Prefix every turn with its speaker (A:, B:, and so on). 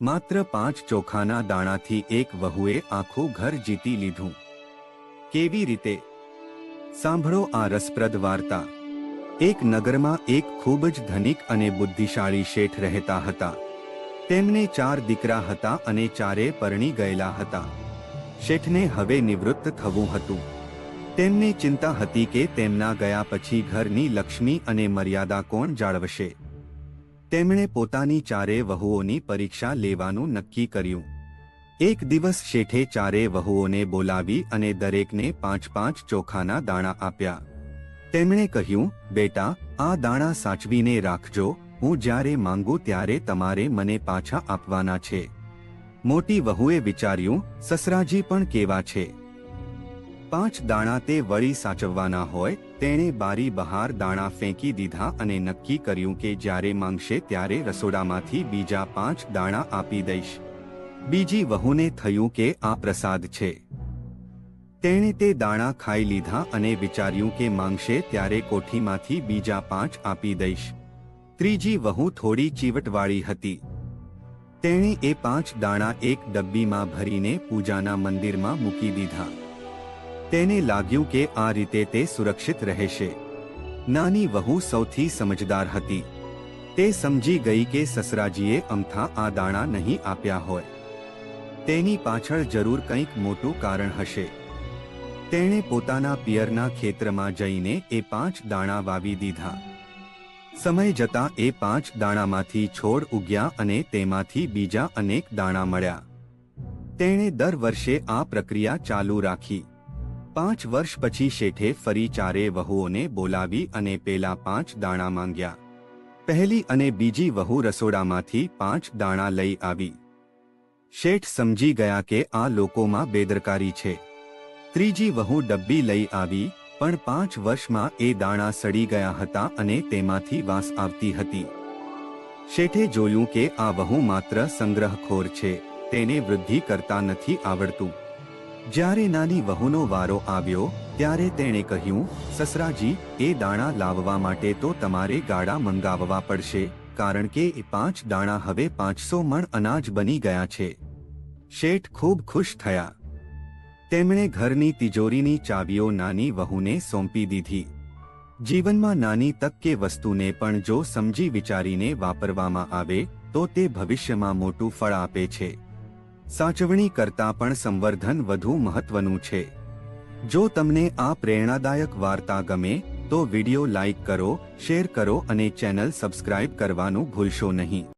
A: માત્ર 5 ચોખાના દાણાથી એક વહુએ આખું ઘર જીતી લીધું। કેવી રીતે? સાંભળો આ રસપ્રદ વાર્તા। એક નગરમાં એક ખૂબ જ ધનિક અને બુદ્ધિશાળી શેઠ રહેતા હતા। તેમને 4 દીકરા હતા અને ચારે પરણી ગયેલા હતા। શેઠને હવે નિવૃત્ત થવું હતું। તેમને ચિંતા હતી કે તેમના ગયા પછી ઘરની લક્ષ્મી અને મર્યાદા કોણ જાળવશે। તેમણે પોતાની ચારે વહુઓની પરીક્ષા લેવાનું નક્કી કર્યું। એક દિવસ શેઠે ચારે વહુઓને બોલાવી અને દરેકને 5-5 ચોખાના દાણા આપ્યા। તેમણે કહ્યું, બેટા, આ દાણા સાચવીને રાખજો, હું જ્યારે માંગુ ત્યારે તમારે મને પાછા આપવાના છે। મોટી વહુએ વિચાર્યું, સસરાજી પણ કેવા છે, 5 દાણા તે વળી સાચવવાના હોય। તેણે બારી બહાર દાણા ફેંકી દીધા અને નક્કી કર્યું કે જ્યારે માંગશે ત્યારે રસોડામાંથી બીજા 5 દાણા આપી દઈશ। બીજી વહુને થયું કે આ પ્રસાદ છે। તેણે તે દાણા ખાઈ લીધા અને વિચાર્યું કે માંગશે ત્યારે કોઠીમાંથી બીજા 5 આપી દઈશ। ત્રીજી વહુ થોડી ચીવટવાળી હતી। તેણે એ 5 દાણા એક ડબ્બીમાં ભરીને પૂજાના મંદિરમાં મૂકી દીધા। તેને લાગ્યું કે આ રીતે તે સુરક્ષિત રહેશે। નાની વહુ સૌથી સમજદાર હતી। તે સમજી ગઈ કે સસરાજીએ અમથા આ દાણા નહીં આપ્યા હોય। તેની પાછળ જરૂર કંઈક મોટું કારણ હશે। તેણે પોતાના પિયરના ખેતરમાં જઈને એ 5 દાણા વાવી દીધા। સમય જતાં એ 5 દાણામાંથી છોડ ઉગ્યા અને તેમાંથી બીજા અનેક દાણા મળ્યા। તેણે દર વર્ષે આ પ્રક્રિયા ચાલુ રાખી। 5 વર્ષ પછી શેઠે ફરી ચારે વહુઓને બોલાવી અને પેલા 5 દાણા માંગ્યા। પહેલી અને બીજી વહુ રસોડામાંથી 5 દાણા લઈ આવી। શેઠ સમજી ગયા કે આ લોકોમાં બેદરકારી છે। ત્રીજી વહુ ડબ્બી લઈ આવી, પણ 5 વર્ષમાં એ દાણા સડી ગયા હતા અને તેમાંથી વાસ આવતી હતી। શેઠે જોયું કે આ વહુ માત્ર સંગ્રહખોર છે, તેને વૃદ્ધિ કરતા નથી આવડતું। જ્યારે નાની વહુનો વારો આવ્યો ત્યારે તેણે કહ્યું, સસરાજી, એ દાણા લાવવા માટે તો તમારે ગાડા મંગાવવા પડશે, કારણ કે એ 5 દાણા હવે 500 મણ અનાજ બની ગયા છે। શેઠ ખૂબ ખુશ થયા। તેમણે ઘરની તિજોરીની ચાવીઓ નાની વહુને સોંપી દીધી। જીવનમાં નાની તક કે વસ્તુને પણ જો સમજી વિચારીને વાપરવામાં આવે તો તે ભવિષ્યમાં મોટું ફળ આપે છે। સાચવણી કરતાં પણ સંવર્ધન વધુ મહત્વનું છે। જો તમને આ પ્રેરણાદાયક વાર્તા ગમે તો વિડિયો લાઈક કરો, શેર કરો અને ચેનલ સબસ્ક્રાઇબ કરવાનું ભૂલશો નહીં।